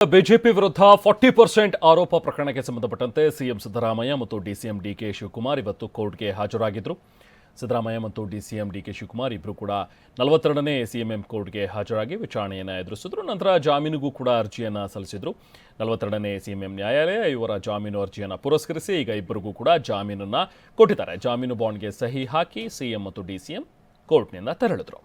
BJP ವಿರುದ್ಧ 40% ಆರೋಪ ಪ್ರಕರಣಕ್ಕೆ ಸಂಬಂಧಪಟ್ಟಂತೆ ಸಿಎಂ ಸಿದ್ದರಾಮಯ್ಯ ಮತ್ತು ಡಿಸಿಎಂ ಡಿಕೆ ಶಿವಕುಮಾರ್ ಇವತ್ತು ಕೋರ್ಟ್ಗೆ ಹಾಜರಾಗಿದ್ದರು. ಸಿದ್ದರಾಮಯ್ಯ ಮತ್ತು ಡಿಸಿಎಂ ಡಿಕೆ ಶಿವಕುಮಾರ್ ಇಬ್ಬರು ಕೂಡ 42ನೇ ಸಿಎಂಎಂ ಕೋರ್ಟ್ಗೆ ಹಾಜರಾಗಿ ವಿಚಾರಣೆಯನ್ನು ಎದುರಿಸಿದ್ರು. ನಂತರ ಜಾಮೀನಿಗೂ ಕೂಡ ಅರ್ಜಿಯನ್ನು ಸಲ್ಲಿಸಿದರು. 42ನೇ ಸಿಎಂಎಂ ನ್ಯಾಯಾಲಯ ಇವರ ಜಾಮೀನು ಅರ್ಜಿಯನ್ನು ಪುರಸ್ಕರಿಸಿ ಈಗ ಇಬ್ಬರಿಗೂ ಕೂಡ ಜಾಮೀನನ್ನು ಕೊಟ್ಟಿದ್ದಾರೆ. ಜಾಮೀನು ಬಾಂಡ್ಗೆ ಸಹಿ ಹಾಕಿ ಸಿಎಂ ಮತ್ತು ಡಿಸಿಎಂ ಕೋರ್ಟ್ನಿಂದ ತೆರಳಿದ್ರು.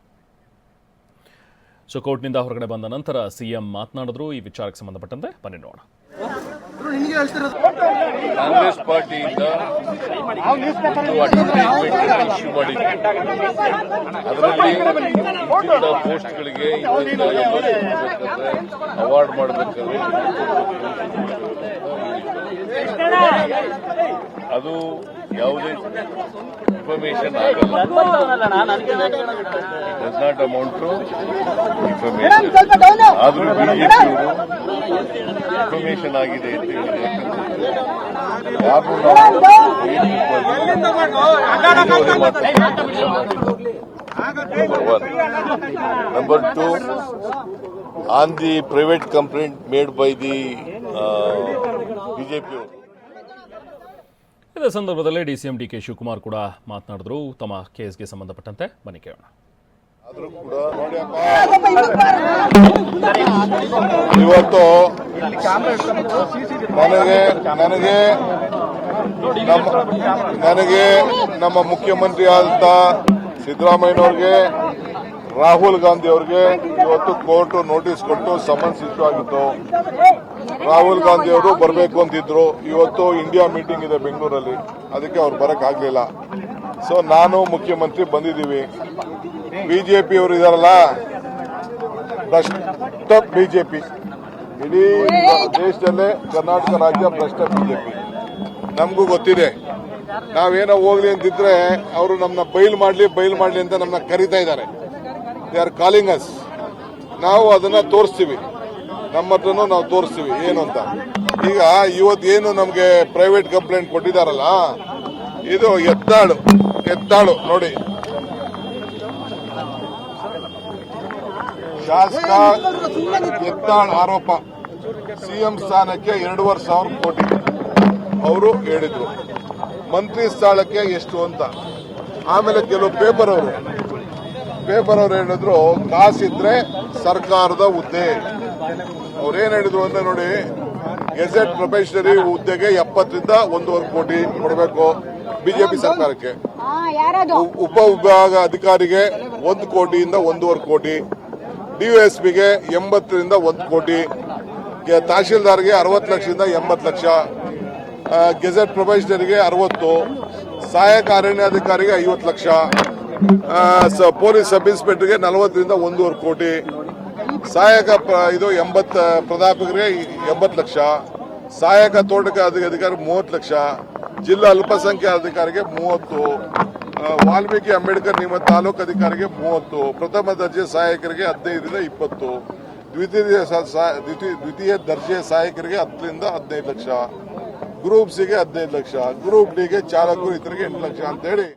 ಕೋರ್ಟ್ನಿಂದ ಹೊರಗಡೆ ಬಂದ ನಂತರ ಸಿಎಂ ಮಾತನಾಡಿದ್ರು. ಈ ವಿಚಾರಕ್ಕೆ ಸಂಬಂಧಪಟ್ಟಂತೆ ಬನ್ನಿ ನೋಡೋಣ. ಕಾಂಗ್ರೆಸ್ ಪಾರ್ಟಿಯಿಂದ ಇಶ್ಯೂ ಮಾಡಿದ್ವಿ. ಅದರಲ್ಲಿ ಪೋಸ್ಟ್ಗಳಿಗೆ ಅವಾರ್ಡ್ ಮಾಡಬೇಕಾದ್ರೆ ಅದು ಯಾವುದೇ ಇನ್ಫಾರ್ಮೇಶನ್ ಆಗಲ್ಲ. Does not amount to information. ಆದರೂ ಬಿಜೆಪಿಯವರು ಇನ್ಫಾರ್ಮೇಶನ್ ಆಗಿದೆ ಅಂತ ಹೇಳಿದೆ. Number 2, on the private complaint made by the BJP. ಇದೇ ಸಂದರ್ಭದಲ್ಲಿ ಡಿಸಿಎಂ ಡಿಕೆ ಶಿವಕುಮಾರ್ ಕೂಡ ಮಾತನಾಡಿದ್ರು. ತಮ್ಮ ಕೇಸ್ಗೆ ಸಂಬಂಧಪಟ್ಟಂತೆ ಬನ್ನಿ ಕೇಳೋಣ. ಆದರೂ ಕೂಡ ಇವತ್ತು ನನಗೆ ನಮ್ಮ ಮುಖ್ಯಮಂತ್ರಿ ಆದಂತ ಸಿದ್ದರಾಮಯ್ಯನವ್ರಿಗೆ, ರಾಹುಲ್ ಗಾಂಧಿ ಅವ್ರಿಗೆ ಇವತ್ತು ಕೋರ್ಟ್ ನೋಟಿಸ್ ಕೊಟ್ಟು ಸಮನ್ಸ್ ಇಶ್ಯೂ ಆಗಿತ್ತು. ರಾಹುಲ್ ಗಾಂಧಿ ಅವರು ಬರಬೇಕು ಅಂತಿದ್ರು. ಇವತ್ತು ಇಂಡಿಯಾ ಮೀಟಿಂಗ್ ಇದೆ ಬೆಂಗಳೂರಲ್ಲಿ, ಅದಕ್ಕೆ ಅವ್ರು ಬರಕ್ಕಾಗ್ಲಿಲ್ಲ. ಸೊ ನಾನು ಮುಖ್ಯಮಂತ್ರಿ ಬಂದಿದ್ದೀವಿ. ಬಿಜೆಪಿ ಅವರು ಇದಾರಲ್ಲ, ಭ್ರಷ್ಟ ಬಿಜೆಪಿ, ಇಡೀ ದೇಶದಲ್ಲೇ ಕರ್ನಾಟಕ ರಾಜ್ಯ ಭ್ರಷ್ಟ ಬಿಜೆಪಿ. ನಮಗೂ ಗೊತ್ತಿದೆ. ನಾವೇನೋ ಹೋಗ್ಲಿ ಅಂತಿದ್ರೆ ಅವರು ನಮ್ಮನ್ನ ಬೈಲ್ ಮಾಡ್ಲಿ ಅಂತ ನಮ್ಮನ್ನ ಕರೀತಾ ಇದ್ದಾರೆ. They are calling us. ನಾವು ಅದನ್ನ ತೋರಿಸ್ತೀವಿ, ನಮ್ಮ ಹತ್ರನೂ ನಾವು ತೋರಿಸ್ತೀವಿ ಏನು ಅಂತ. ಈಗ ಇವತ್ತೇನು ನಮಗೆ ಪ್ರೈವೇಟ್ ಕಂಪ್ಲೇಂಟ್ ಕೊಟ್ಟಿದ್ದಾರಲ್ಲ, ಇದು ಎತ್ತಾಳು ನೋಡಿ. ಶಾಸಕ ಎತ್ತಾಳ್ ಆರೋಪ. ಸಿಎಂ ಸ್ಥಾನಕ್ಕೆ 2,500 ಕೋಟಿ ಅವರು ಹೇಳಿದ್ರು. ಮಂತ್ರಿ ಸ್ಥಳಕ್ಕೆ ಎಷ್ಟು ಅಂತ. ಆಮೇಲೆ ಕೆಲವು ಪೇಪರ್ ಅವರು ಹೇಳಿದ್ರು ಕಾಸಿದ್ರೆ ಸರ್ಕಾರದ ಹುದ್ದೆ. ಅವ್ರೇನ್ ಹೇಳಿದ್ರು ಅಂದ್ರೆ ನೋಡಿ, ಗೆಜೆಟ್ ಪ್ರೊಬೆಷನರಿ ಹುದ್ದೆಗೆ 70ರಿಂದ 1.5 ಕೋಟಿ ಕೊಡಬೇಕು ಬಿಜೆಪಿ ಸರ್ಕಾರಕ್ಕೆ. ಉಪ ವಿಭಾಗ ಅಧಿಕಾರಿಗೆ 1 ಕೋಟಿಯಿಂದ 1.5 ಕೋಟಿ, ಡಿವೈಎಸ್ಪಿಗೆ 80ರಿಂದ 1 ಕೋಟಿ, ತಹಶೀಲ್ದಾರ್ಗೆ 60 ಲಕ್ಷದಿಂದ 80 ಲಕ್ಷ, ಗೆಜೆಟ್ ಪ್ರೊಬೆಷನರಿಗೆ 60, ಸಹಾಯಕ ಅರಣ್ಯಾಧಿಕಾರಿಗೆ 50 ಲಕ್ಷ, ಪೊಲೀಸ್ ಸಬ್ ಇನ್ಸ್ಪೆಕ್ಟರ್ಗೆ 40ರಿಂದ 1.5 ಕೋಟಿ, ಸಹಾಯಕ 80 ಪ್ರಾಧ್ಯಾಪಕರಿಗೆ 80 ಲಕ್ಷ, ಸಹಾಯಕ ತೋಟಗಾರಿಕೆ ಅಧಿಕಾರಿ 30 ಲಕ್ಷ, ಜಿಲ್ಲಾ ಅಲ್ಪಸಂಖ್ಯಾತ ಅಧಿಕಾರಿಗೆ 30, ವಾಲ್ಮೀಕಿ ಅಂಬೇಡ್ಕರ್ ನಿಯಮ ತಾಲೂಕು ಅಧಿಕಾರಿಗೆ 30, ಪ್ರಥಮ ದರ್ಜೆ ಸಹಾಯಕರಿಗೆ 15ರಿಂದ 20, ದ್ವಿತೀಯ ದರ್ಜೆ ಸಹಾಯಕರಿಗೆ 10ರಿಂದ 15 ಲಕ್ಷ, ಗ್ರೂಪ್ ಸಿಗೆ 15 ಲಕ್ಷ, ಗ್ರೂಪ್ ಡಿಗೆ ಚಾಲಕರು ಇತರಿಗೆ 8 ಲಕ್ಷ ಅಂತ ಹೇಳಿ